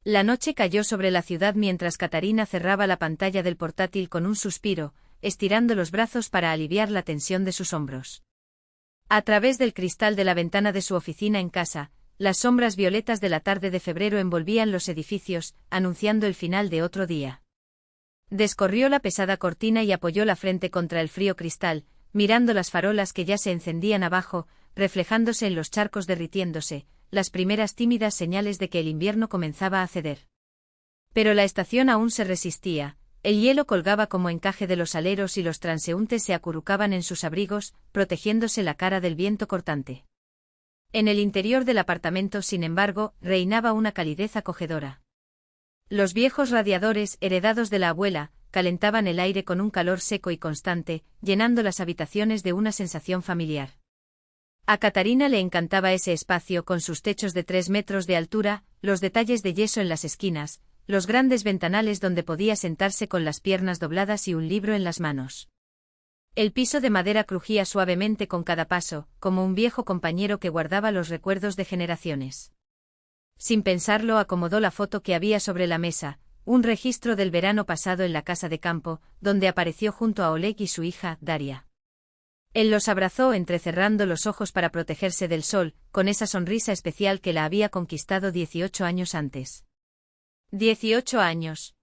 La noche cayó sobre la ciudad mientras Katarina cerraba la pantalla del portátil con un suspiro, estirando los brazos para aliviar la tensión de sus hombros. A través del cristal de la ventana de su oficina en casa, las sombras violetas de la tarde de febrero envolvían los edificios, anunciando el final de otro día. Descorrió la pesada cortina y apoyó la frente contra el frío cristal, mirando las farolas que ya se encendían abajo, reflejándose en los charcos derritiéndose, las primeras tímidas señales de que el invierno comenzaba a ceder. Pero la estación aún se resistía, el hielo colgaba como encaje de los aleros y los transeúntes se acurrucaban en sus abrigos, protegiéndose la cara del viento cortante. En el interior del apartamento, sin embargo, reinaba una calidez acogedora. Los viejos radiadores, heredados de la abuela, calentaban el aire con un calor seco y constante, llenando las habitaciones de una sensación familiar. A Katarina le encantaba ese espacio con sus techos de 3 metros de altura, los detalles de yeso en las esquinas, los grandes ventanales donde podía sentarse con las piernas dobladas y un libro en las manos. El piso de madera crujía suavemente con cada paso, como un viejo compañero que guardaba los recuerdos de generaciones. Sin pensarlo, acomodó la foto que había sobre la mesa, un registro del verano pasado en la casa de campo, donde apareció junto a Oleg y su hija, Daria. Él los abrazó entrecerrando los ojos para protegerse del sol, con esa sonrisa especial que la había conquistado 18 años antes. 18 años.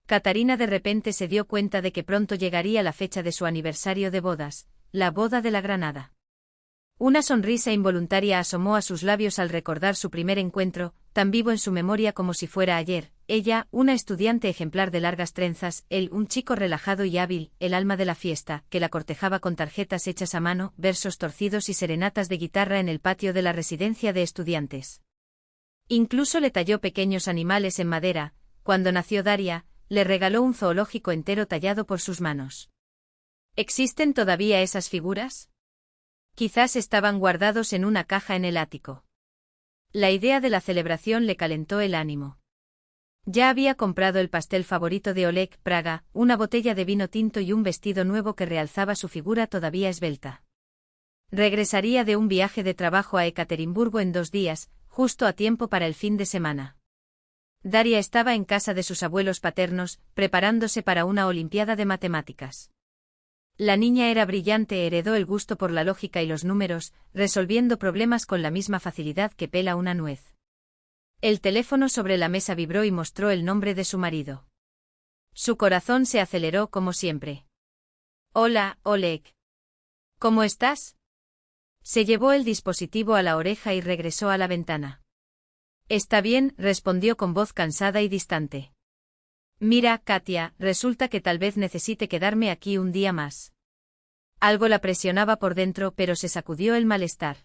Katarina de repente se dio cuenta de que pronto llegaría la fecha de su aniversario de bodas, la boda de la Granada. Una sonrisa involuntaria asomó a sus labios al recordar su primer encuentro, tan vivo en su memoria como si fuera ayer, ella, una estudiante ejemplar de largas trenzas, él, un chico relajado y hábil, el alma de la fiesta, que la cortejaba con tarjetas hechas a mano, versos torcidos y serenatas de guitarra en el patio de la residencia de estudiantes. Incluso le talló pequeños animales en madera, cuando nació Daria, le regaló un zoológico entero tallado por sus manos. ¿Existen todavía esas figuras? Quizás estaban guardados en una caja en el ático. La idea de la celebración le calentó el ánimo. Ya había comprado el pastel favorito de Oleg, Praga, una botella de vino tinto y un vestido nuevo que realzaba su figura todavía esbelta. Regresaría de un viaje de trabajo a Ekaterimburgo en 2 días, justo a tiempo para el fin de semana. Daria estaba en casa de sus abuelos paternos, preparándose para una olimpiada de matemáticas. La niña era brillante, heredó el gusto por la lógica y los números, resolviendo problemas con la misma facilidad que pela una nuez. El teléfono sobre la mesa vibró y mostró el nombre de su marido. Su corazón se aceleró como siempre. Hola, Oleg. ¿Cómo estás? Se llevó el dispositivo a la oreja y regresó a la ventana. Está bien, respondió con voz cansada y distante. Mira, Katia, resulta que tal vez necesite quedarme aquí un día más. Algo la presionaba por dentro, pero se sacudió el malestar.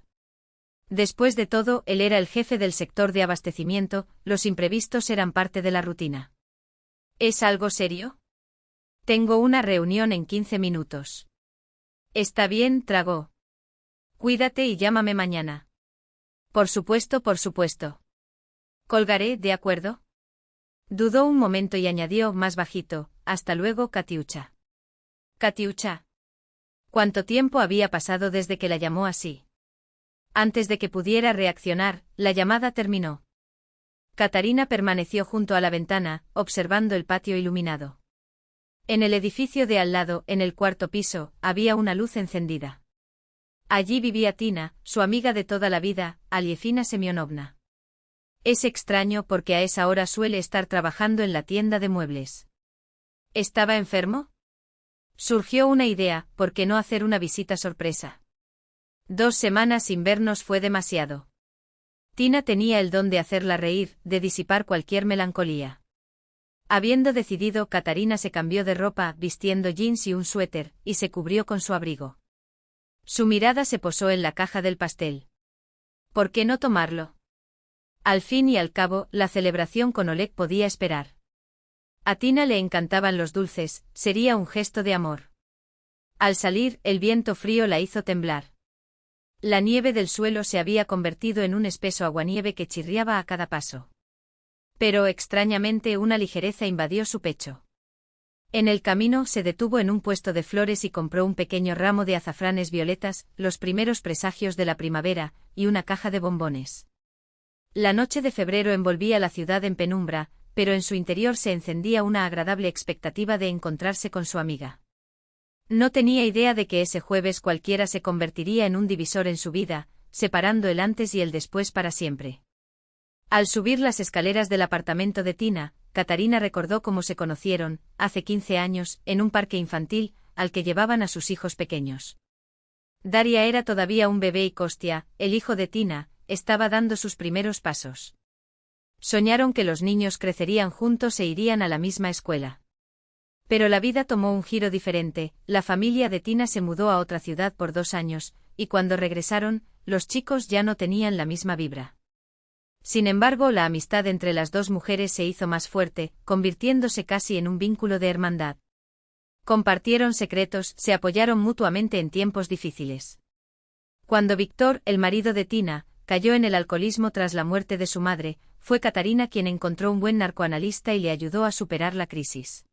Después de todo, él era el jefe del sector de abastecimiento, los imprevistos eran parte de la rutina. ¿Es algo serio? Tengo una reunión en 15 minutos. Está bien, tragó. Cuídate y llámame mañana. Por supuesto, por supuesto. Colgaré, ¿de acuerdo? Dudó un momento y añadió más bajito, hasta luego, Katiucha. Katiucha. ¿Cuánto tiempo había pasado desde que la llamó así? Antes de que pudiera reaccionar, la llamada terminó. Katarina permaneció junto a la ventana, observando el patio iluminado. En el edificio de al lado, en el 4º piso, había una luz encendida. Allí vivía Tina, su amiga de toda la vida, Aliefina Semyonovna. Es extraño porque a esa hora suele estar trabajando en la tienda de muebles. ¿Estaba enfermo? Surgió una idea, ¿por qué no hacer una visita sorpresa? 2 semanas sin vernos fue demasiado. Tina tenía el don de hacerla reír, de disipar cualquier melancolía. Habiendo decidido, Katarina se cambió de ropa, vistiendo jeans y un suéter, y se cubrió con su abrigo. Su mirada se posó en la caja del pastel. ¿Por qué no tomarlo? Al fin y al cabo, la celebración con Oleg podía esperar. A Tina le encantaban los dulces, sería un gesto de amor. Al salir, el viento frío la hizo temblar. La nieve del suelo se había convertido en un espeso aguanieve que chirriaba a cada paso. Pero extrañamente una ligereza invadió su pecho. En el camino se detuvo en un puesto de flores y compró un pequeño ramo de azafranes violetas, los primeros presagios de la primavera, y una caja de bombones. La noche de febrero envolvía la ciudad en penumbra, pero en su interior se encendía una agradable expectativa de encontrarse con su amiga. No tenía idea de que ese jueves cualquiera se convertiría en un divisor en su vida, separando el antes y el después para siempre. Al subir las escaleras del apartamento de Tina, Katarina recordó cómo se conocieron, hace 15 años, en un parque infantil, al que llevaban a sus hijos pequeños. Daria era todavía un bebé y Kostya, el hijo de Tina, estaba dando sus primeros pasos. Soñaron que los niños crecerían juntos e irían a la misma escuela. Pero la vida tomó un giro diferente, la familia de Tina se mudó a otra ciudad por 2 años, y cuando regresaron, los chicos ya no tenían la misma vibra. Sin embargo, la amistad entre las dos mujeres se hizo más fuerte, convirtiéndose casi en un vínculo de hermandad. Compartieron secretos, se apoyaron mutuamente en tiempos difíciles. Cuando Víctor, el marido de Tina, cayó en el alcoholismo tras la muerte de su madre, fue Katarina quien encontró un buen narcoanalista y le ayudó a superar la crisis.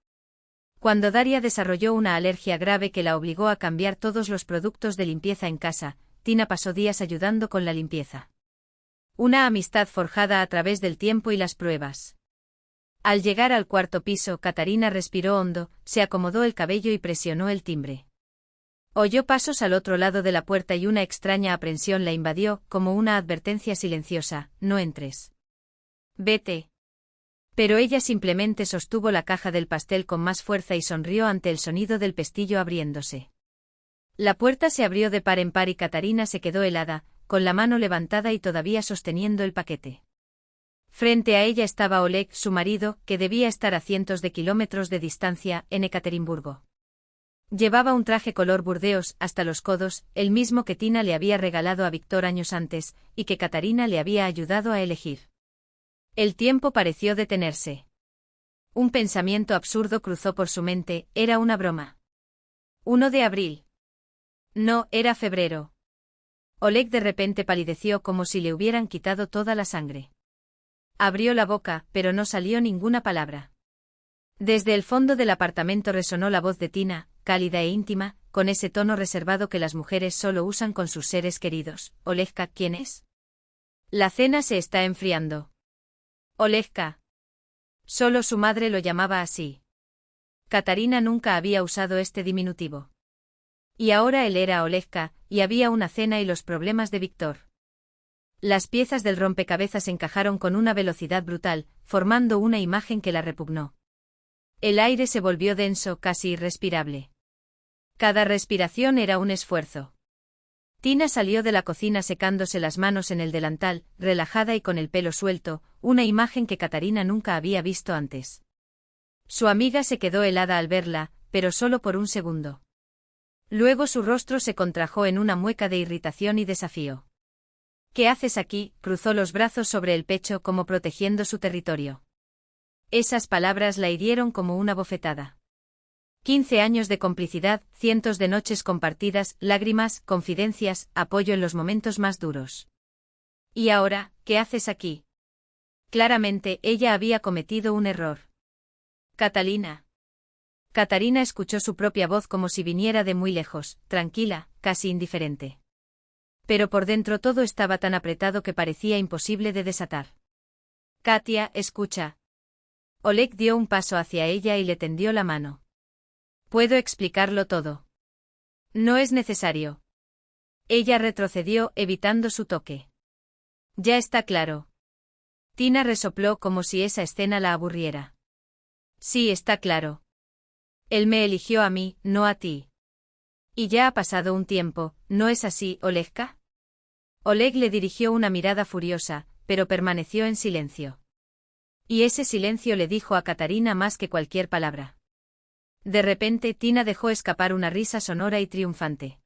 Cuando Daria desarrolló una alergia grave que la obligó a cambiar todos los productos de limpieza en casa, Tina pasó días ayudando con la limpieza. Una amistad forjada a través del tiempo y las pruebas. Al llegar al 4.º piso, Katarina respiró hondo, se acomodó el cabello y presionó el timbre. Oyó pasos al otro lado de la puerta y una extraña aprensión la invadió, como una advertencia silenciosa: no entres. Vete. Pero ella simplemente sostuvo la caja del pastel con más fuerza y sonrió ante el sonido del pestillo abriéndose. La puerta se abrió de par en par y Katarina se quedó helada, con la mano levantada y todavía sosteniendo el paquete. Frente a ella estaba Oleg, su marido, que debía estar a cientos de kilómetros de distancia, en Ekaterimburgo. Llevaba un traje color burdeos hasta los codos, el mismo que Tina le había regalado a Víctor años antes, y que Katarina le había ayudado a elegir. El tiempo pareció detenerse. Un pensamiento absurdo cruzó por su mente: era una broma. 1 de abril. No, era febrero. Oleg de repente palideció como si le hubieran quitado toda la sangre. Abrió la boca, pero no salió ninguna palabra. Desde el fondo del apartamento resonó la voz de Tina, cálida e íntima, con ese tono reservado que las mujeres solo usan con sus seres queridos. Olegka, ¿quién es? La cena se está enfriando. Olegka. Solo su madre lo llamaba así. Katarina nunca había usado este diminutivo. Y ahora él era Olegka, y había una cena y los problemas de Víctor. Las piezas del rompecabezas encajaron con una velocidad brutal, formando una imagen que la repugnó. El aire se volvió denso, casi irrespirable. Cada respiración era un esfuerzo. Tina salió de la cocina secándose las manos en el delantal, relajada y con el pelo suelto, una imagen que Katarina nunca había visto antes. Su amiga se quedó helada al verla, pero solo por un segundo. Luego su rostro se contrajo en una mueca de irritación y desafío. ¿Qué haces aquí? Cruzó los brazos sobre el pecho como protegiendo su territorio. Esas palabras la hirieron como una bofetada. 15 años de complicidad, cientos de noches compartidas, lágrimas, confidencias, apoyo en los momentos más duros. ¿Y ahora, qué haces aquí? Claramente, ella había cometido un error. Catalina. Katarina escuchó su propia voz como si viniera de muy lejos, tranquila, casi indiferente. Pero por dentro todo estaba tan apretado que parecía imposible de desatar. Katia, escucha. Oleg dio un paso hacia ella y le tendió la mano. Puedo explicarlo todo. No es necesario. Ella retrocedió, evitando su toque. Ya está claro. Tina resopló como si esa escena la aburriera. Sí, está claro. Él me eligió a mí, no a ti. Y ya ha pasado un tiempo, ¿no es así, Olegka? Oleg le dirigió una mirada furiosa, pero permaneció en silencio. Y ese silencio le dijo a Katarina más que cualquier palabra. De repente Tina dejó escapar una risa sonora y triunfante.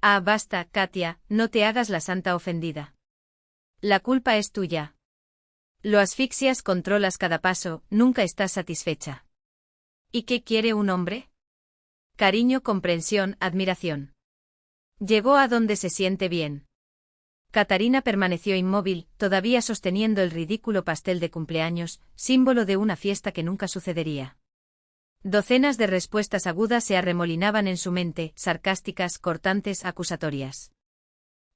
Ah, basta, Katia, no te hagas la santa ofendida. La culpa es tuya. Lo asfixias, controlas cada paso, nunca estás satisfecha. ¿Y qué quiere un hombre? Cariño, comprensión, admiración. Llegó a donde se siente bien. Katarina permaneció inmóvil, todavía sosteniendo el ridículo pastel de cumpleaños, símbolo de una fiesta que nunca sucedería. Docenas de respuestas agudas se arremolinaban en su mente, sarcásticas, cortantes, acusatorias.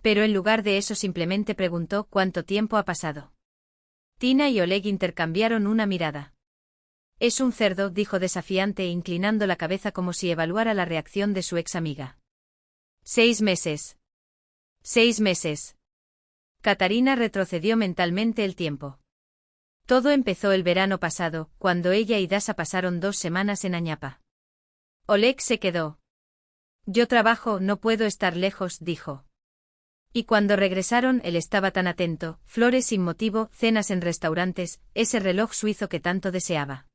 Pero en lugar de eso simplemente preguntó: ¿cuánto tiempo ha pasado? Tina y Oleg intercambiaron una mirada. Es un cerdo, dijo desafiante inclinando la cabeza como si evaluara la reacción de su ex amiga. 6 meses. 6 meses. Katarina retrocedió mentalmente el tiempo. Todo empezó el verano pasado, cuando ella y Dasa pasaron 2 semanas en Añapa. Oleg se quedó. Yo trabajo, no puedo estar lejos, dijo. Y cuando regresaron él estaba tan atento, flores sin motivo, cenas en restaurantes, ese reloj suizo que tanto deseaba.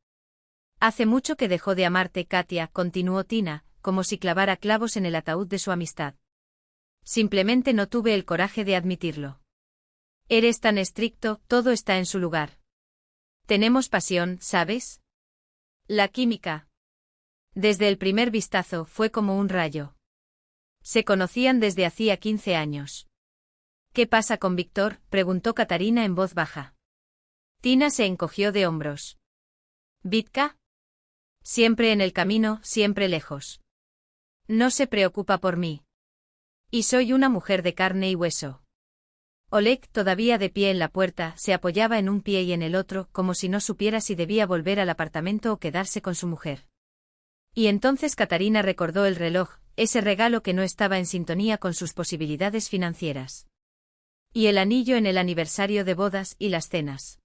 Hace mucho que dejó de amarte, Katia, continuó Tina, como si clavara clavos en el ataúd de su amistad. Simplemente no tuve el coraje de admitirlo. Eres tan estricto, todo está en su lugar. Tenemos pasión, ¿sabes? La química. Desde el primer vistazo fue como un rayo. Se conocían desde hacía 15 años. ¿Qué pasa con Víctor?, preguntó Katarina en voz baja. Tina se encogió de hombros. ¿Vitka? Siempre en el camino, siempre lejos. No se preocupa por mí. Y soy una mujer de carne y hueso. Oleg, todavía de pie en la puerta, se apoyaba en un pie y en el otro, como si no supiera si debía volver al apartamento o quedarse con su mujer. Y entonces Katarina recordó el reloj, ese regalo que no estaba en sintonía con sus posibilidades financieras. Y el anillo en el aniversario de bodas y las cenas.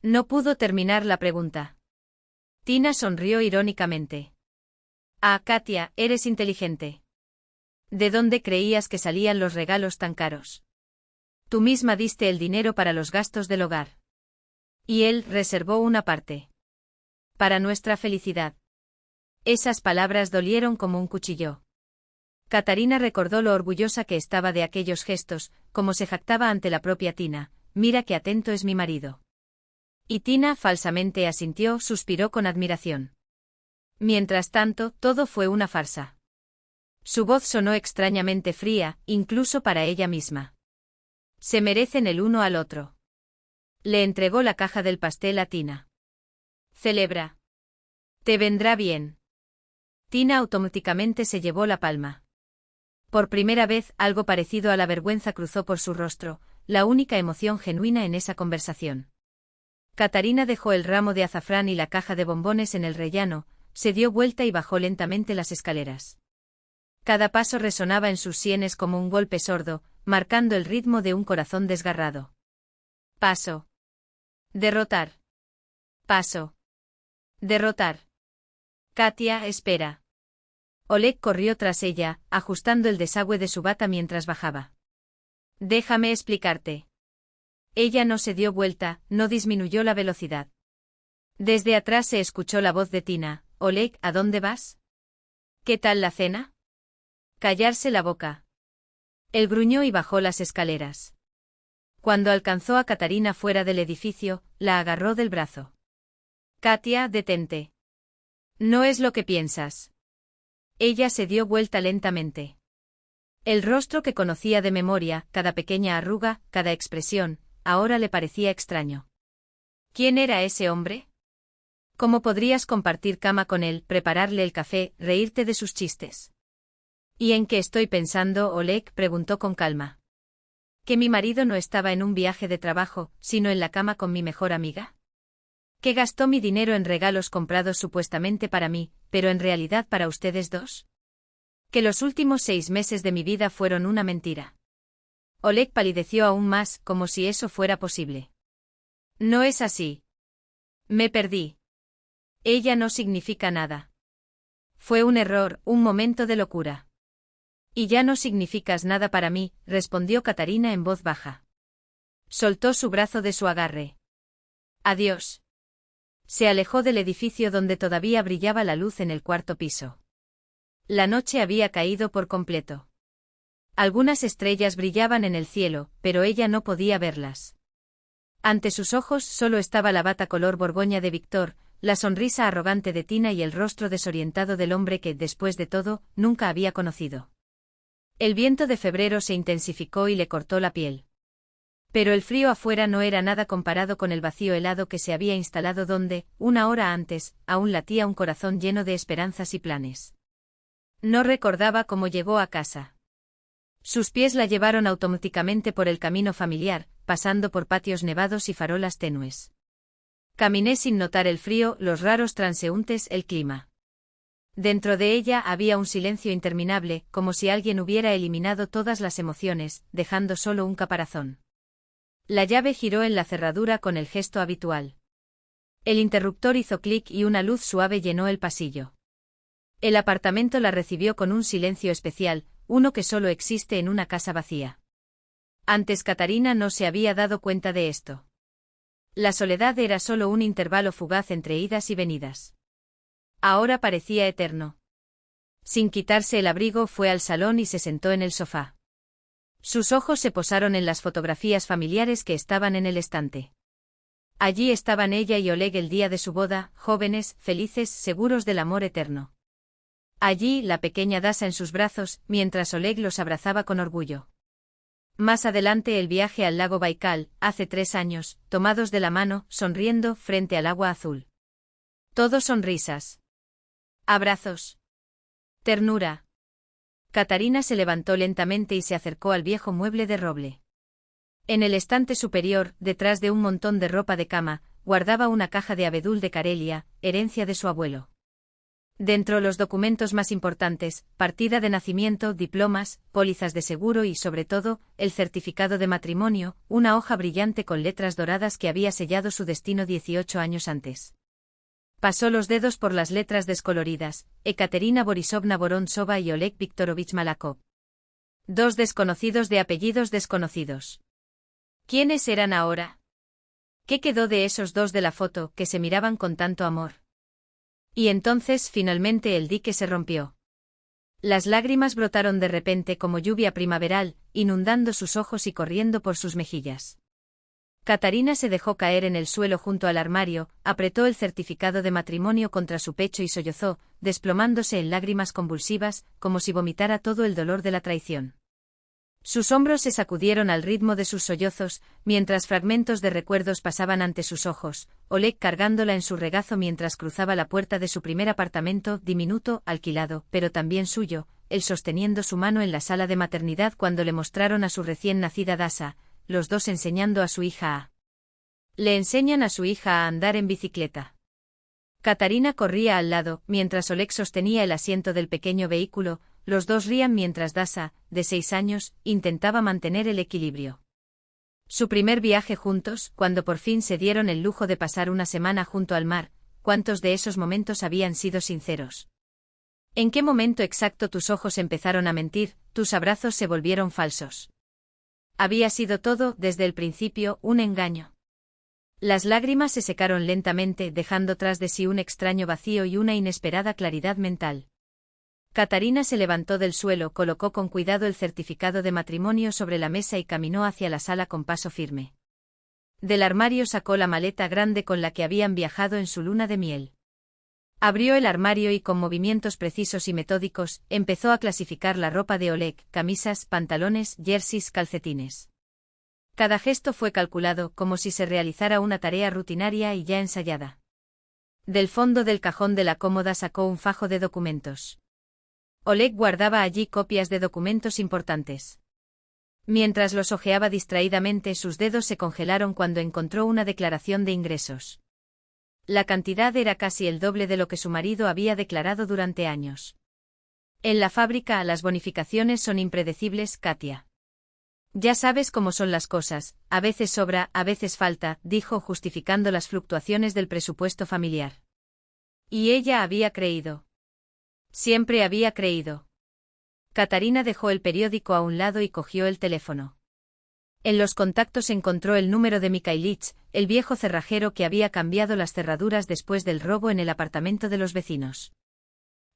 No pudo terminar la pregunta. Tina sonrió irónicamente. Ah, Katia, eres inteligente. ¿De dónde creías que salían los regalos tan caros? Tú misma diste el dinero para los gastos del hogar. Y él reservó una parte. Para nuestra felicidad. Esas palabras dolieron como un cuchillo. Katarina recordó lo orgullosa que estaba de aquellos gestos, como se jactaba ante la propia Tina, mira qué atento es mi marido. Y Tina falsamente asintió, suspiró con admiración. Mientras tanto, todo fue una farsa. Su voz sonó extrañamente fría, incluso para ella misma. Se merecen el uno al otro. Le entregó la caja del pastel a Tina. Celebra. Te vendrá bien. Tina automáticamente se llevó la palma. Por primera vez, algo parecido a la vergüenza cruzó por su rostro, la única emoción genuina en esa conversación. Katarina dejó el ramo de azafrán y la caja de bombones en el rellano, se dio vuelta y bajó lentamente las escaleras. Cada paso resonaba en sus sienes como un golpe sordo, marcando el ritmo de un corazón desgarrado. Paso. Derrotar. Paso. Derrotar. Katia, espera. Oleg corrió tras ella, ajustando el desagüe de su bata mientras bajaba. Déjame explicarte. Ella no se dio vuelta, no disminuyó la velocidad. Desde atrás se escuchó la voz de Tina. Oleg, ¿a dónde vas? ¿Qué tal la cena? Callarse la boca. Él gruñó y bajó las escaleras. Cuando alcanzó a Katarina fuera del edificio, la agarró del brazo. Katia, detente. No es lo que piensas. Ella se dio vuelta lentamente. El rostro que conocía de memoria, cada pequeña arruga, cada expresión, ahora le parecía extraño. ¿Quién era ese hombre? ¿Cómo podrías compartir cama con él, prepararle el café, reírte de sus chistes? ¿Y en qué estoy pensando? Oleg preguntó con calma. ¿Que mi marido no estaba en un viaje de trabajo, sino en la cama con mi mejor amiga? ¿Que gastó mi dinero en regalos comprados supuestamente para mí, pero en realidad para ustedes dos? ¿Que los últimos 6 meses de mi vida fueron una mentira? Oleg palideció aún más, como si eso fuera posible. No es así. Me perdí. Ella no significa nada. Fue un error, un momento de locura. Y ya no significas nada para mí, respondió Katarina en voz baja. Soltó su brazo de su agarre. Adiós. Se alejó del edificio donde todavía brillaba la luz en el 4º piso. La noche había caído por completo. Algunas estrellas brillaban en el cielo, pero ella no podía verlas. Ante sus ojos solo estaba la bata color borgoña de Víctor, la sonrisa arrogante de Tina y el rostro desorientado del hombre que, después de todo, nunca había conocido. El viento de febrero se intensificó y le cortó la piel. Pero el frío afuera no era nada comparado con el vacío helado que se había instalado donde, una hora antes, aún latía un corazón lleno de esperanzas y planes. No recordaba cómo llegó a casa. Sus pies la llevaron automáticamente por el camino familiar, pasando por patios nevados y farolas tenues. Caminé sin notar el frío, los raros transeúntes, el clima. Dentro de ella había un silencio interminable, como si alguien hubiera eliminado todas las emociones, dejando solo un caparazón. La llave giró en la cerradura con el gesto habitual. El interruptor hizo clic y una luz suave llenó el pasillo. El apartamento la recibió con un silencio especial, uno que solo existe en una casa vacía. Antes Katarina no se había dado cuenta de esto. La soledad era solo un intervalo fugaz entre idas y venidas. Ahora parecía eterno. Sin quitarse el abrigo fue al salón y se sentó en el sofá. Sus ojos se posaron en las fotografías familiares que estaban en el estante. Allí estaban ella y Oleg el día de su boda, jóvenes, felices, seguros del amor eterno. Allí la pequeña Dasa en sus brazos, mientras Oleg los abrazaba con orgullo. Más adelante el viaje al lago Baikal, hace 3 años, tomados de la mano, sonriendo, frente al agua azul. Todo sonrisas. Abrazos. Ternura. Katarina se levantó lentamente y se acercó al viejo mueble de roble. En el estante superior, detrás de un montón de ropa de cama, guardaba una caja de abedul de Karelia, herencia de su abuelo. Dentro los documentos más importantes, partida de nacimiento, diplomas, pólizas de seguro y, sobre todo, el certificado de matrimonio, una hoja brillante con letras doradas que había sellado su destino 18 años antes. Pasó los dedos por las letras descoloridas, Ekaterina Borisovna Vorontsova y Oleg Viktorovich Malakov. 2 desconocidos de apellidos desconocidos. ¿Quiénes eran ahora? ¿Qué quedó de esos 2 de la foto, que se miraban con tanto amor? Y entonces finalmente el dique se rompió. Las lágrimas brotaron de repente como lluvia primaveral, inundando sus ojos y corriendo por sus mejillas. Katarina se dejó caer en el suelo junto al armario, apretó el certificado de matrimonio contra su pecho y sollozó, desplomándose en lágrimas convulsivas, como si vomitara todo el dolor de la traición. Sus hombros se sacudieron al ritmo de sus sollozos, mientras fragmentos de recuerdos pasaban ante sus ojos, Oleg cargándola en su regazo mientras cruzaba la puerta de su primer apartamento, diminuto, alquilado, pero también suyo, él sosteniendo su mano en la sala de maternidad cuando le mostraron a su recién nacida Dasa, los 2 enseñando a su hija a... Le enseñan a su hija a andar en bicicleta. Katarina corría al lado, mientras Oleg sostenía el asiento del pequeño vehículo. Los 2 rían mientras Dasa, de 6 años, intentaba mantener el equilibrio. Su primer viaje juntos, cuando por fin se dieron el lujo de pasar una semana junto al mar, ¿cuántos de esos momentos habían sido sinceros? ¿En qué momento exacto tus ojos empezaron a mentir, tus abrazos se volvieron falsos? Había sido todo, desde el principio, un engaño. Las lágrimas se secaron lentamente, dejando tras de sí un extraño vacío y una inesperada claridad mental. Katarina se levantó del suelo, colocó con cuidado el certificado de matrimonio sobre la mesa y caminó hacia la sala con paso firme. Del armario sacó la maleta grande con la que habían viajado en su luna de miel. Abrió el armario y con movimientos precisos y metódicos, empezó a clasificar la ropa de Oleg, camisas, pantalones, jerseys, calcetines. Cada gesto fue calculado, como si se realizara una tarea rutinaria y ya ensayada. Del fondo del cajón de la cómoda sacó un fajo de documentos. Oleg guardaba allí copias de documentos importantes. Mientras los hojeaba distraídamente, sus dedos se congelaron cuando encontró una declaración de ingresos. La cantidad era casi el doble de lo que su marido había declarado durante años. En la fábrica las bonificaciones son impredecibles, Katia. Ya sabes cómo son las cosas, a veces sobra, a veces falta, dijo justificando las fluctuaciones del presupuesto familiar. Y ella había creído. Siempre había creído. Katarina dejó el periódico a un lado y cogió el teléfono. En los contactos encontró el número de Mikhailich, el viejo cerrajero que había cambiado las cerraduras después del robo en el apartamento de los vecinos.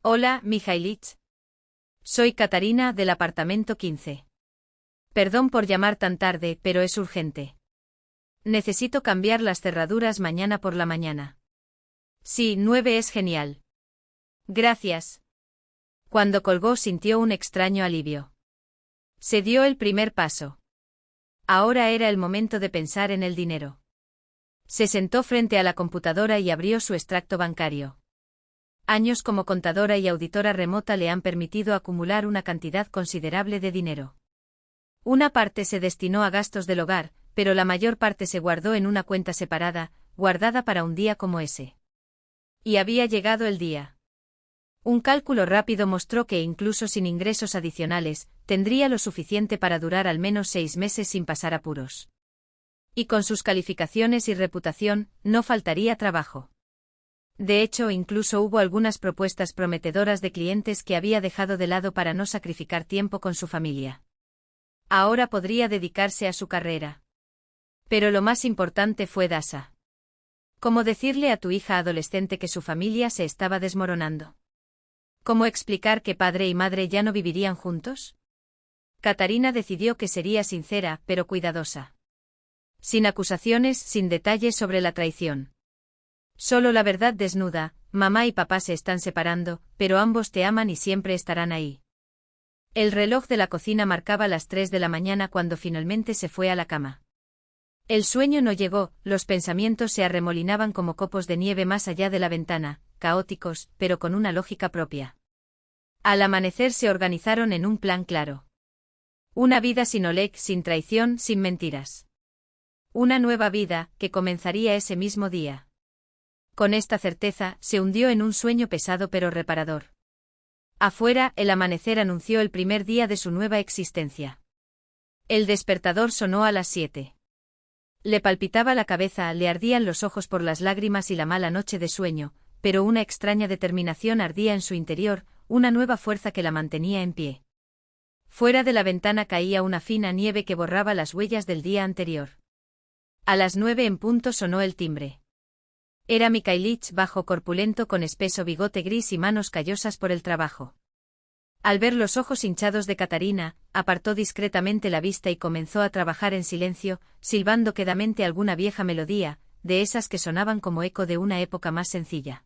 Hola, Mikhailich. Soy Katarina, del apartamento 15. Perdón por llamar tan tarde, pero es urgente. Necesito cambiar las cerraduras mañana por la mañana. Sí, 9 es genial. Gracias. Cuando colgó sintió un extraño alivio. Se dio el primer paso. Ahora era el momento de pensar en el dinero. Se sentó frente a la computadora y abrió su extracto bancario. Años como contadora y auditora remota le han permitido acumular una cantidad considerable de dinero. Una parte se destinó a gastos del hogar, pero la mayor parte se guardó en una cuenta separada, guardada para un día como ese. Y había llegado el día. Un cálculo rápido mostró que incluso sin ingresos adicionales, tendría lo suficiente para durar al menos 6 meses sin pasar apuros. Y con sus calificaciones y reputación, no faltaría trabajo. De hecho, incluso hubo algunas propuestas prometedoras de clientes que había dejado de lado para no sacrificar tiempo con su familia. Ahora podría dedicarse a su carrera. Pero lo más importante fue Dasa. ¿Cómo decirle a tu hija adolescente que su familia se estaba desmoronando? ¿Cómo explicar que padre y madre ya no vivirían juntos? Katarina decidió que sería sincera, pero cuidadosa. Sin acusaciones, sin detalles sobre la traición. Solo la verdad desnuda: mamá y papá se están separando, pero ambos te aman y siempre estarán ahí. El reloj de la cocina marcaba las 3 de la mañana cuando finalmente se fue a la cama. El sueño no llegó, los pensamientos se arremolinaban como copos de nieve más allá de la ventana, caóticos, pero con una lógica propia. Al amanecer se organizaron en un plan claro. Una vida sin Oleg, sin traición, sin mentiras. Una nueva vida, que comenzaría ese mismo día. Con esta certeza, se hundió en un sueño pesado pero reparador. Afuera, el amanecer anunció el primer día de su nueva existencia. El despertador sonó a las 7. Le palpitaba la cabeza, le ardían los ojos por las lágrimas y la mala noche de sueño, pero una extraña determinación ardía en su interior, una nueva fuerza que la mantenía en pie. Fuera de la ventana caía una fina nieve que borraba las huellas del día anterior. A las 9 en punto sonó el timbre. Era Mikhailich, bajo, corpulento, con espeso bigote gris y manos callosas por el trabajo. Al ver los ojos hinchados de Katarina, apartó discretamente la vista y comenzó a trabajar en silencio, silbando quedamente alguna vieja melodía, de esas que sonaban como eco de una época más sencilla.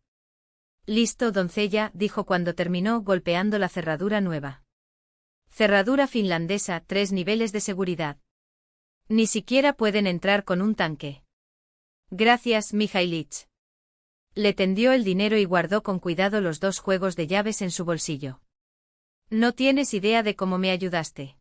Listo, doncella, dijo cuando terminó, golpeando la cerradura nueva. Cerradura finlandesa, 3 niveles de seguridad. Ni siquiera pueden entrar con un tanque. Gracias, Mikhailich. Le tendió el dinero y guardó con cuidado los 2 juegos de llaves en su bolsillo. No tienes idea de cómo me ayudaste.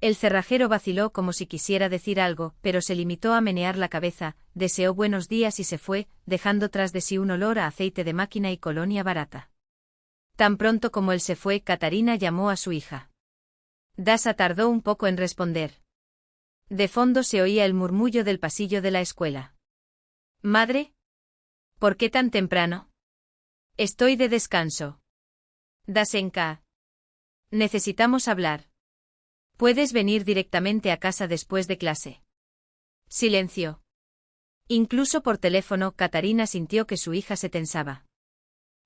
El cerrajero vaciló como si quisiera decir algo, pero se limitó a menear la cabeza, deseó buenos días y se fue, dejando tras de sí un olor a aceite de máquina y colonia barata. Tan pronto como él se fue, Katarina llamó a su hija. Dasa tardó un poco en responder. De fondo se oía el murmullo del pasillo de la escuela. «Madre, ¿por qué tan temprano?» «Estoy de descanso». «Dasenka. Necesitamos hablar. ¿Puedes venir directamente a casa después de clase?» Silencio. Incluso por teléfono, Katarina sintió que su hija se tensaba.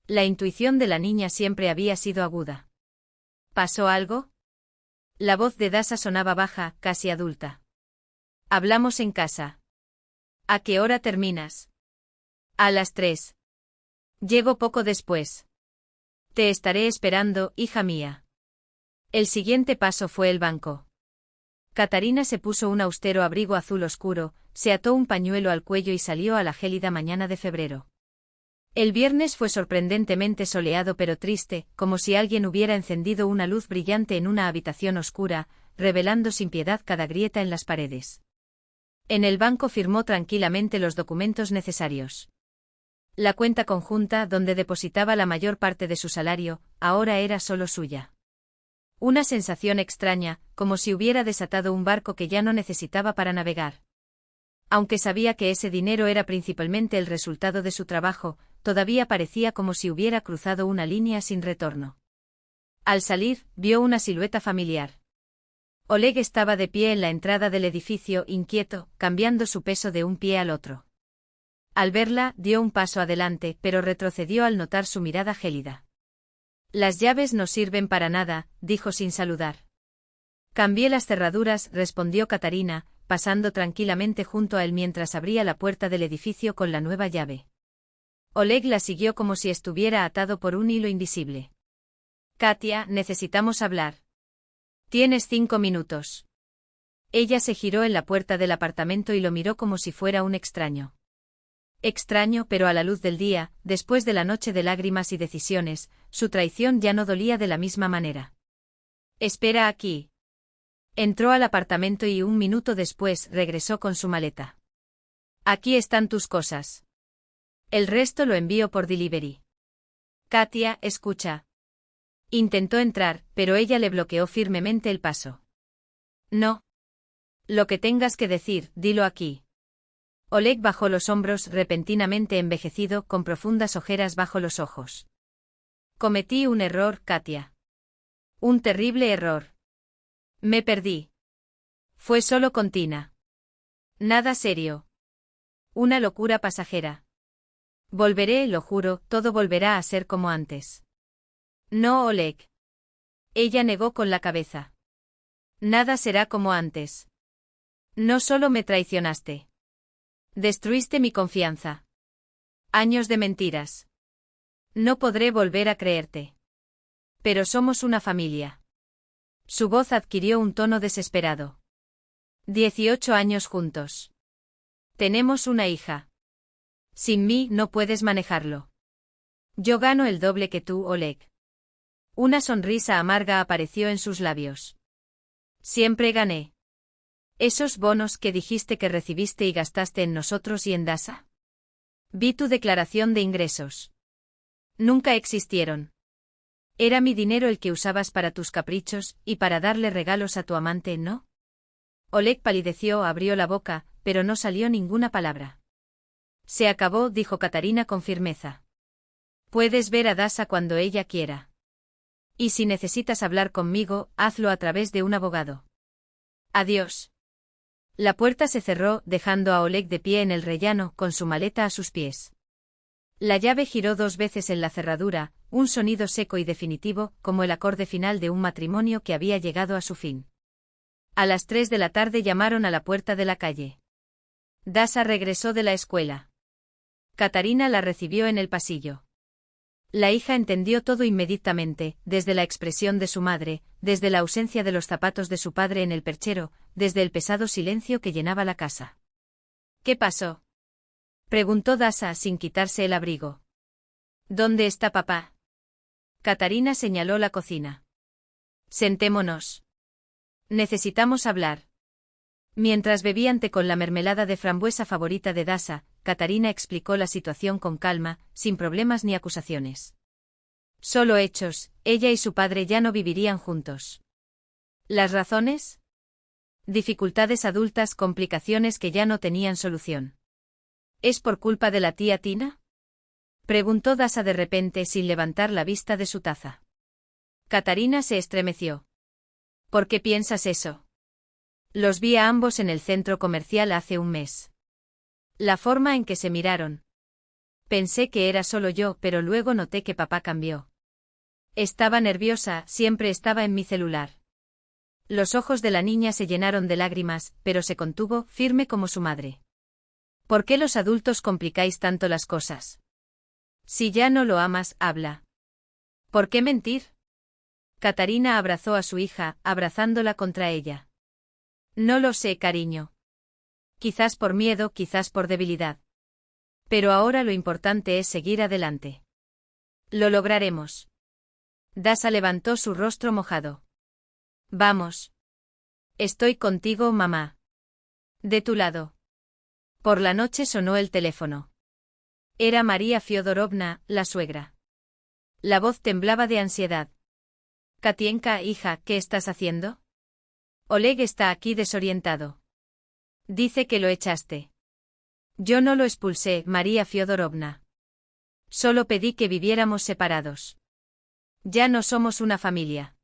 La intuición de la niña siempre había sido aguda. ¿Pasó algo? La voz de Dasa sonaba baja, casi adulta. «Hablamos en casa». «¿A qué hora terminas?» «A las 3. Llego poco después». «Te estaré esperando, hija mía». El siguiente paso fue el banco. Katarina se puso un austero abrigo azul oscuro, se ató un pañuelo al cuello y salió a la gélida mañana de febrero. El viernes fue sorprendentemente soleado pero triste, como si alguien hubiera encendido una luz brillante en una habitación oscura, revelando sin piedad cada grieta en las paredes. En el banco firmó tranquilamente los documentos necesarios. La cuenta conjunta, donde depositaba la mayor parte de su salario, ahora era solo suya. Una sensación extraña, como si hubiera desatado un barco que ya no necesitaba para navegar. Aunque sabía que ese dinero era principalmente el resultado de su trabajo, todavía parecía como si hubiera cruzado una línea sin retorno. Al salir, vio una silueta familiar. Oleg estaba de pie en la entrada del edificio, inquieto, cambiando su peso de un pie al otro. Al verla, dio un paso adelante, pero retrocedió al notar su mirada gélida. «Las llaves no sirven para nada», dijo sin saludar. «Cambié las cerraduras», respondió Katarina, pasando tranquilamente junto a él mientras abría la puerta del edificio con la nueva llave. Oleg la siguió como si estuviera atado por un hilo invisible. «Katia, necesitamos hablar». «Tienes 5 minutos». Ella se giró en la puerta del apartamento y lo miró como si fuera un extraño. Extraño, pero a la luz del día, después de la noche de lágrimas y decisiones, su traición ya no dolía de la misma manera. «Espera aquí». Entró al apartamento y un minuto después regresó con su maleta. Aquí están tus cosas. El resto lo envío por delivery. Katia, escucha. Intentó entrar, pero ella le bloqueó firmemente el paso. No. Lo que tengas que decir, dilo aquí. Oleg bajó los hombros repentinamente envejecido con profundas ojeras bajo los ojos. Cometí un error, Katia. Un terrible error. Me perdí. Fue solo con Tina. Nada serio. Una locura pasajera. Volveré, lo juro, todo volverá a ser como antes. No, Oleg. Ella negó con la cabeza. Nada será como antes. No solo me traicionaste. Destruiste mi confianza. Años de mentiras. No podré volver a creerte. Pero somos una familia. Su voz adquirió un tono desesperado. 18 años juntos. Tenemos una hija. Sin mí no puedes manejarlo. Yo gano el doble que tú, Oleg. Una sonrisa amarga apareció en sus labios. Siempre gané. ¿Esos bonos que dijiste que recibiste y gastaste en nosotros y en Dasa? Vi tu declaración de ingresos. Nunca existieron. Era mi dinero el que usabas para tus caprichos y para darle regalos a tu amante, ¿no? Oleg palideció, abrió la boca, pero no salió ninguna palabra. Se acabó, dijo Katarina con firmeza. Puedes ver a Dasa cuando ella quiera. Y si necesitas hablar conmigo, hazlo a través de un abogado. Adiós. La puerta se cerró, dejando a Oleg de pie en el rellano, con su maleta a sus pies. La llave giró 2 veces en la cerradura, un sonido seco y definitivo, como el acorde final de un matrimonio que había llegado a su fin. A las 3 de la tarde llamaron a la puerta de la calle. Dasa regresó de la escuela. Katarina la recibió en el pasillo. La hija entendió todo inmediatamente, desde la expresión de su madre, desde la ausencia de los zapatos de su padre en el perchero, desde el pesado silencio que llenaba la casa. ¿Qué pasó?, preguntó Dasa sin quitarse el abrigo. ¿Dónde está papá? Katarina señaló la cocina. Sentémonos. Necesitamos hablar. Mientras bebían té con la mermelada de frambuesa favorita de Dasa, Katarina explicó la situación con calma, sin problemas ni acusaciones. Solo hechos, ella y su padre ya no vivirían juntos. ¿Las razones? Dificultades adultas, complicaciones que ya no tenían solución. ¿Es por culpa de la tía Tina?, preguntó Dasa de repente sin levantar la vista de su taza. Katarina se estremeció. ¿Por qué piensas eso? Los vi a ambos en el centro comercial hace un mes. La forma en que se miraron. Pensé que era solo yo, pero luego noté que papá cambió. Estaba nerviosa, siempre estaba en mi celular. Los ojos de la niña se llenaron de lágrimas, pero se contuvo, firme como su madre. ¿Por qué los adultos complicáis tanto las cosas? Si ya no lo amas, habla. ¿Por qué mentir? Katarina abrazó a su hija, abrazándola contra ella. No lo sé, cariño. Quizás por miedo, quizás por debilidad. Pero ahora lo importante es seguir adelante. Lo lograremos. Dasa levantó su rostro mojado. Vamos. Estoy contigo, mamá. De tu lado. Por la noche sonó el teléfono. Era María Fiodorovna, la suegra. La voz temblaba de ansiedad. Katienka, hija, ¿qué estás haciendo? Oleg está aquí desorientado. Dice que lo echaste. Yo no lo expulsé, María Fiodorovna. Solo pedí que viviéramos separados. Ya no somos una familia.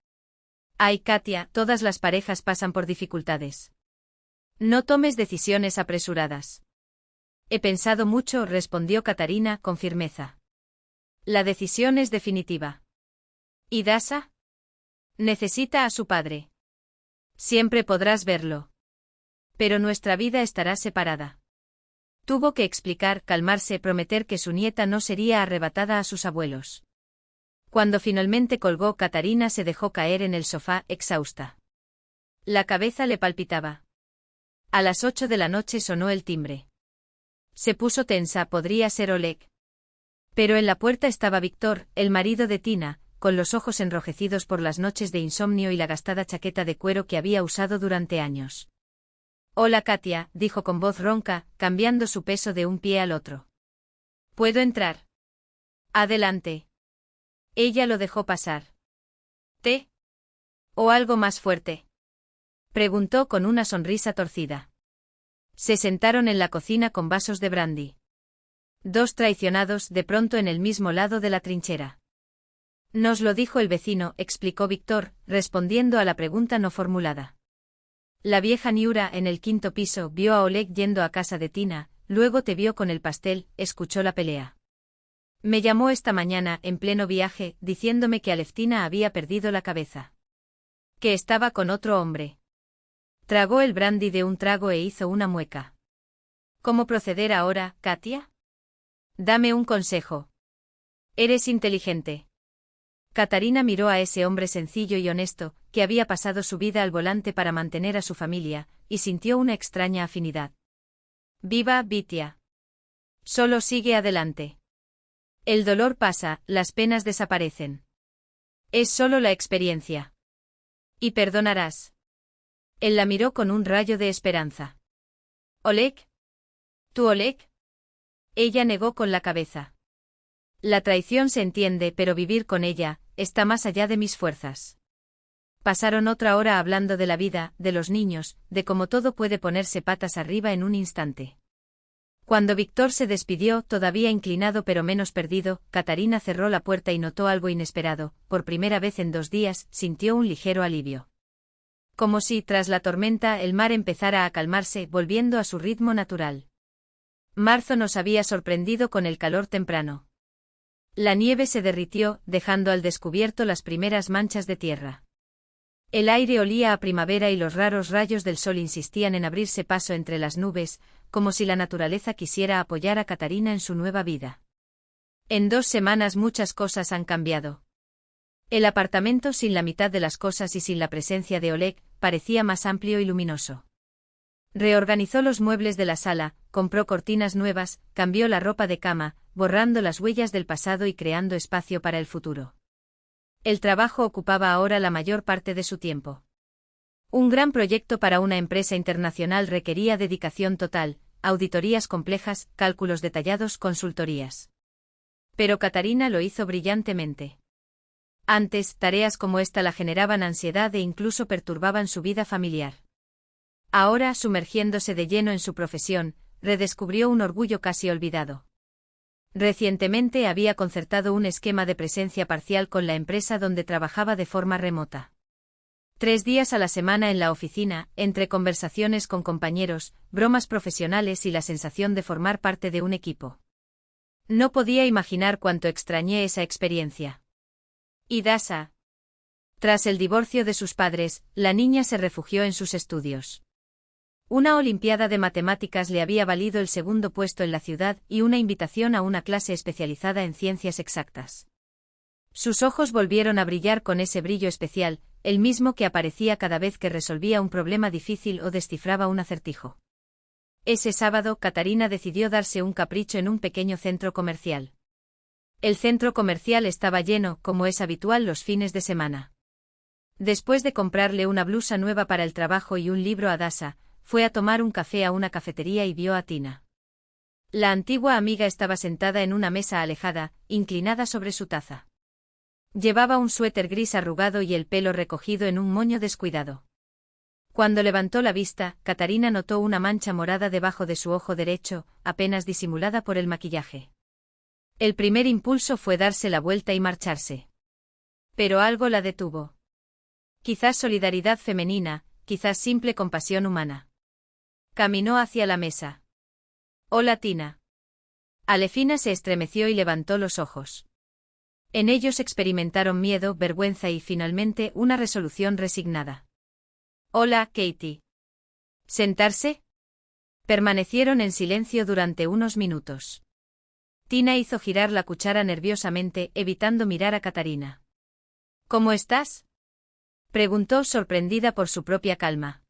Ay, Katia, todas las parejas pasan por dificultades. No tomes decisiones apresuradas. He pensado mucho, respondió Katarina con firmeza. La decisión es definitiva. ¿Y Dasa? Necesita a su padre. Siempre podrás verlo. Pero nuestra vida estará separada. Tuvo que explicar, calmarse, prometer que su nieta no sería arrebatada a sus abuelos. Cuando finalmente colgó, Katarina se dejó caer en el sofá, exhausta. La cabeza le palpitaba. A las 8 de la noche sonó el timbre. Se puso tensa, podría ser Oleg. Pero en la puerta estaba Víctor, el marido de Tina, con los ojos enrojecidos por las noches de insomnio y la gastada chaqueta de cuero que había usado durante años. «Hola, Katia», dijo con voz ronca, cambiando su peso de un pie al otro. «¿Puedo entrar?» «Adelante». Ella lo dejó pasar. «¿Té? ¿O algo más fuerte?», preguntó con una sonrisa torcida. Se sentaron en la cocina con vasos de brandy. Dos traicionados de pronto en el mismo lado de la trinchera. «Nos lo dijo el vecino», explicó Víctor, respondiendo a la pregunta no formulada. «La vieja Niura en el 5º piso vio a Oleg yendo a casa de Tina, luego te vio con el pastel, escuchó la pelea. Me llamó esta mañana, en pleno viaje, diciéndome que Aleftina había perdido la cabeza. Que estaba con otro hombre». Tragó el brandy de un trago e hizo una mueca. «¿Cómo proceder ahora, Katia? Dame un consejo. Eres inteligente». Katarina miró a ese hombre sencillo y honesto, que había pasado su vida al volante para mantener a su familia, y sintió una extraña afinidad. «Viva, Vitia. Solo sigue adelante. El dolor pasa, las penas desaparecen. Es solo la experiencia. Y perdonarás». Él la miró con un rayo de esperanza. «¿Oleg? ¿Tú, Oleg?» Ella negó con la cabeza. «La traición se entiende, pero vivir con ella está más allá de mis fuerzas». Pasaron otra hora hablando de la vida, de los niños, de cómo todo puede ponerse patas arriba en un instante. Cuando Víctor se despidió, todavía inclinado pero menos perdido, Katarina cerró la puerta y notó algo inesperado. Por primera vez en 2 días, sintió un ligero alivio. Como si, tras la tormenta, el mar empezara a calmarse, volviendo a su ritmo natural. Marzo nos había sorprendido con el calor temprano. La nieve se derritió, dejando al descubierto las primeras manchas de tierra. El aire olía a primavera y los raros rayos del sol insistían en abrirse paso entre las nubes, como si la naturaleza quisiera apoyar a Katarina en su nueva vida. En 2 semanas muchas cosas han cambiado. El apartamento, sin la mitad de las cosas y sin la presencia de Oleg, parecía más amplio y luminoso. Reorganizó los muebles de la sala, compró cortinas nuevas, cambió la ropa de cama, borrando las huellas del pasado y creando espacio para el futuro. El trabajo ocupaba ahora la mayor parte de su tiempo. Un gran proyecto para una empresa internacional requería dedicación total, auditorías complejas, cálculos detallados, consultorías. Pero Katarina lo hizo brillantemente. Antes, tareas como esta la generaban ansiedad e incluso perturbaban su vida familiar. Ahora, sumergiéndose de lleno en su profesión, redescubrió un orgullo casi olvidado. Recientemente había concertado un esquema de presencia parcial con la empresa donde trabajaba de forma remota. 3 días a la semana en la oficina, entre conversaciones con compañeros, bromas profesionales y la sensación de formar parte de un equipo. No podía imaginar cuánto extrañé esa experiencia. ¿Y Dasa? Tras el divorcio de sus padres, la niña se refugió en sus estudios. Una olimpiada de matemáticas le había valido el 2º puesto en la ciudad y una invitación a una clase especializada en ciencias exactas. Sus ojos volvieron a brillar con ese brillo especial, el mismo que aparecía cada vez que resolvía un problema difícil o descifraba un acertijo. Ese sábado, Katarina decidió darse un capricho en un pequeño centro comercial. El centro comercial estaba lleno, como es habitual los fines de semana. Después de comprarle una blusa nueva para el trabajo y un libro a Dasa, fue a tomar un café a una cafetería y vio a Tina. La antigua amiga estaba sentada en una mesa alejada, inclinada sobre su taza. Llevaba un suéter gris arrugado y el pelo recogido en un moño descuidado. Cuando levantó la vista, Katarina notó una mancha morada debajo de su ojo derecho, apenas disimulada por el maquillaje. El primer impulso fue darse la vuelta y marcharse. Pero algo la detuvo. Quizás solidaridad femenina, quizás simple compasión humana. Caminó hacia la mesa. «Hola, Tina». Alefina se estremeció y levantó los ojos. En ellos experimentaron miedo, vergüenza y, finalmente, una resolución resignada. «Hola, Katie». «¿Sentarse?» Permanecieron en silencio durante unos minutos. Tina hizo girar la cuchara nerviosamente, evitando mirar a Katarina. «¿Cómo estás?», preguntó sorprendida por su propia calma.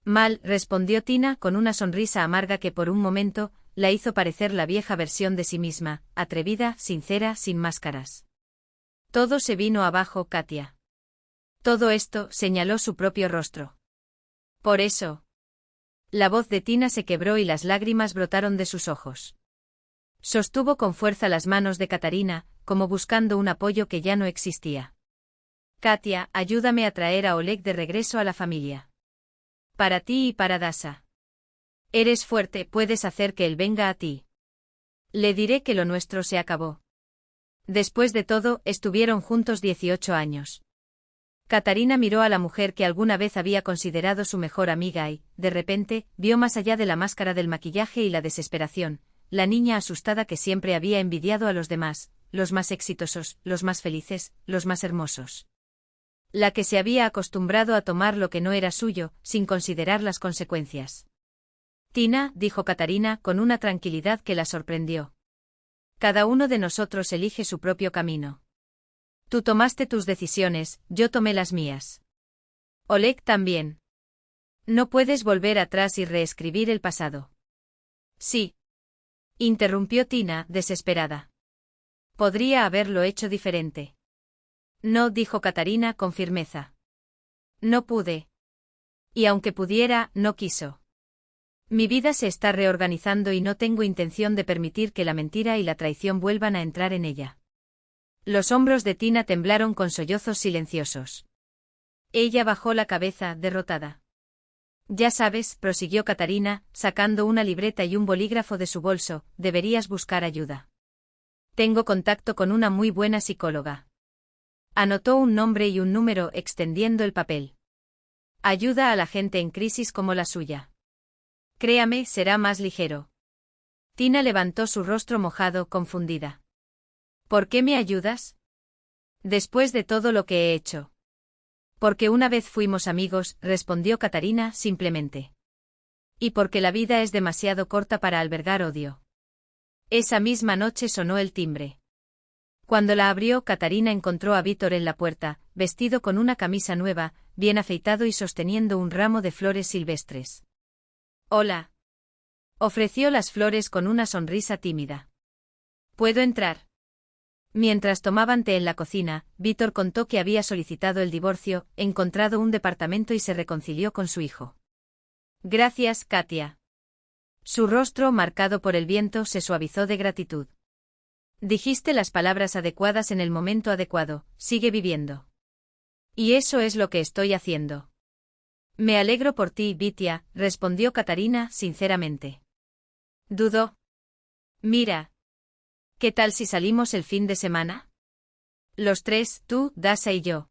«Mal», respondió Tina con una sonrisa amarga que por un momento la hizo parecer la vieja versión de sí misma, atrevida, sincera, sin máscaras. Todo se vino abajo, Katia. Todo esto, señaló su propio rostro. Por eso. La voz de Tina se quebró y las lágrimas brotaron de sus ojos. Sostuvo con fuerza las manos de Katarina, como buscando un apoyo que ya no existía. Katia, ayúdame a traer a Oleg de regreso a la familia. Para ti y para Dasa. Eres fuerte, puedes hacer que él venga a ti. Le diré que lo nuestro se acabó. Después de todo, estuvieron juntos 18 años. Katarina miró a la mujer que alguna vez había considerado su mejor amiga y, de repente, vio más allá de la máscara del maquillaje y la desesperación, la niña asustada que siempre había envidiado a los demás, los más exitosos, los más felices, los más hermosos. La que se había acostumbrado a tomar lo que no era suyo, sin considerar las consecuencias. Tina, dijo Katarina con una tranquilidad que la sorprendió. Cada uno de nosotros elige su propio camino. Tú tomaste tus decisiones, yo tomé las mías. Oleg también. No puedes volver atrás y reescribir el pasado. Sí. Interrumpió Tina, desesperada. Podría haberlo hecho diferente. No, dijo Katarina con firmeza. No pude. Y aunque pudiera, no quiso. Mi vida se está reorganizando y no tengo intención de permitir que la mentira y la traición vuelvan a entrar en ella. Los hombros de Tina temblaron con sollozos silenciosos. Ella bajó la cabeza, derrotada. Ya sabes, prosiguió Katarina, sacando una libreta y un bolígrafo de su bolso, deberías buscar ayuda. Tengo contacto con una muy buena psicóloga. Anotó un nombre y un número extendiendo el papel. Ayuda a la gente en crisis como la suya. Créame, será más ligero. Tina levantó su rostro mojado, confundida. ¿Por qué me ayudas? Después de todo lo que he hecho. Porque una vez fuimos amigos, respondió Katarina simplemente. Y porque la vida es demasiado corta para albergar odio. Esa misma noche sonó el timbre. Cuando la abrió, Katarina encontró a Vítor en la puerta, vestido con una camisa nueva, bien afeitado y sosteniendo un ramo de flores silvestres. Hola. Ofreció las flores con una sonrisa tímida. ¿Puedo entrar? Mientras tomaban té en la cocina, Vítor contó que había solicitado el divorcio, encontrado un departamento y se reconcilió con su hijo. Gracias, Katia. Su rostro, marcado por el viento, se suavizó de gratitud. Dijiste las palabras adecuadas en el momento adecuado, sigue viviendo. Y eso es lo que estoy haciendo. Me alegro por ti, Vitia, respondió Katarina, sinceramente. Dudó. Mira. ¿Qué tal si salimos el fin de semana? Los tres, tú, Dasa y yo.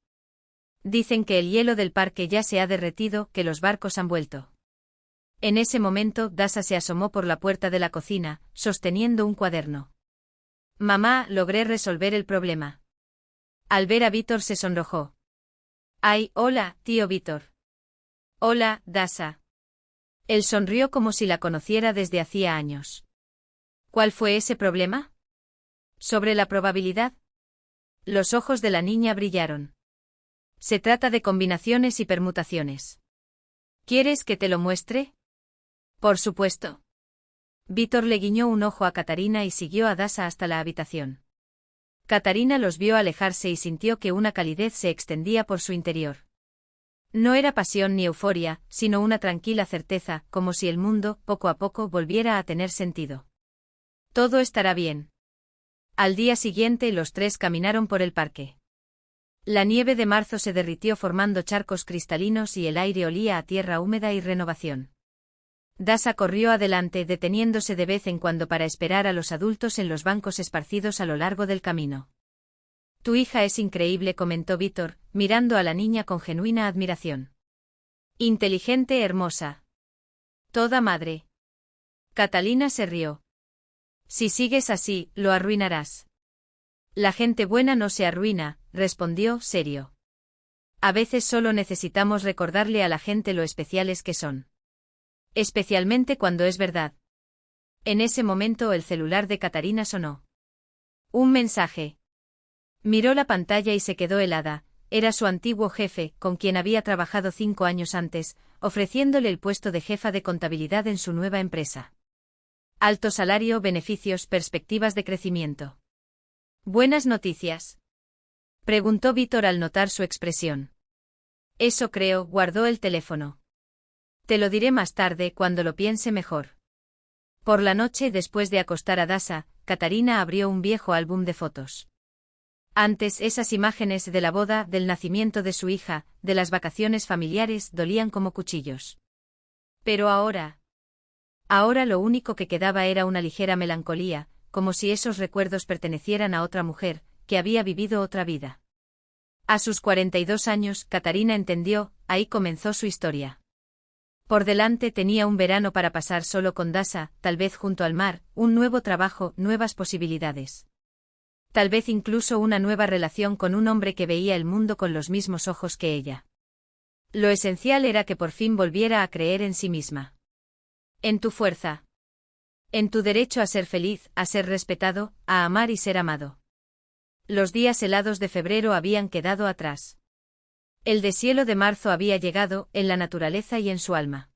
Dicen que el hielo del parque ya se ha derretido, que los barcos han vuelto. En ese momento, Dasa se asomó por la puerta de la cocina, sosteniendo un cuaderno. Mamá, logré resolver el problema. Al ver a Vítor se sonrojó. Ay, hola, tío Vítor. Hola, Dasa. Él sonrió como si la conociera desde hacía años. ¿Cuál fue ese problema? ¿Sobre la probabilidad? Los ojos de la niña brillaron. Se trata de combinaciones y permutaciones. ¿Quieres que te lo muestre? Por supuesto. Vítor le guiñó un ojo a Katarina y siguió a Dasa hasta la habitación. Katarina los vio alejarse y sintió que una calidez se extendía por su interior. No era pasión ni euforia, sino una tranquila certeza, como si el mundo, poco a poco, volviera a tener sentido. Todo estará bien. Al día siguiente los tres caminaron por el parque. La nieve de marzo se derritió formando charcos cristalinos y el aire olía a tierra húmeda y renovación. Dasa corrió adelante, deteniéndose de vez en cuando para esperar a los adultos en los bancos esparcidos a lo largo del camino. Tu hija es increíble, comentó Vítor, mirando a la niña con genuina admiración. Inteligente, hermosa. Toda madre. Catalina se rió. Si sigues así, lo arruinarás. La gente buena no se arruina, respondió, serio. A veces solo necesitamos recordarle a la gente lo especiales que son. Especialmente cuando es verdad. En ese momento el celular de Katarina sonó. Un mensaje. Miró la pantalla y se quedó helada. Era su antiguo jefe, con quien había trabajado 5 años antes, ofreciéndole el puesto de jefa de contabilidad en su nueva empresa. Alto salario, beneficios, perspectivas de crecimiento. Buenas noticias. Preguntó Víctor al notar su expresión. Eso creo, guardó el teléfono. Te lo diré más tarde cuando lo piense mejor. Por la noche, después de acostar a Dasa, Katarina abrió un viejo álbum de fotos. Antes, esas imágenes de la boda, del nacimiento de su hija, de las vacaciones familiares, dolían como cuchillos. Pero ahora lo único que quedaba era una ligera melancolía, como si esos recuerdos pertenecieran a otra mujer, que había vivido otra vida. A sus 42 años, Katarina entendió, ahí comenzó su historia. Por delante tenía un verano para pasar solo con Dasa, tal vez junto al mar, un nuevo trabajo, nuevas posibilidades. Tal vez incluso una nueva relación con un hombre que veía el mundo con los mismos ojos que ella. Lo esencial era que por fin volviera a creer en sí misma. En tu fuerza. En tu derecho a ser feliz, a ser respetado, a amar y ser amado. Los días helados de febrero habían quedado atrás. El deshielo de marzo había llegado, en la naturaleza y en su alma.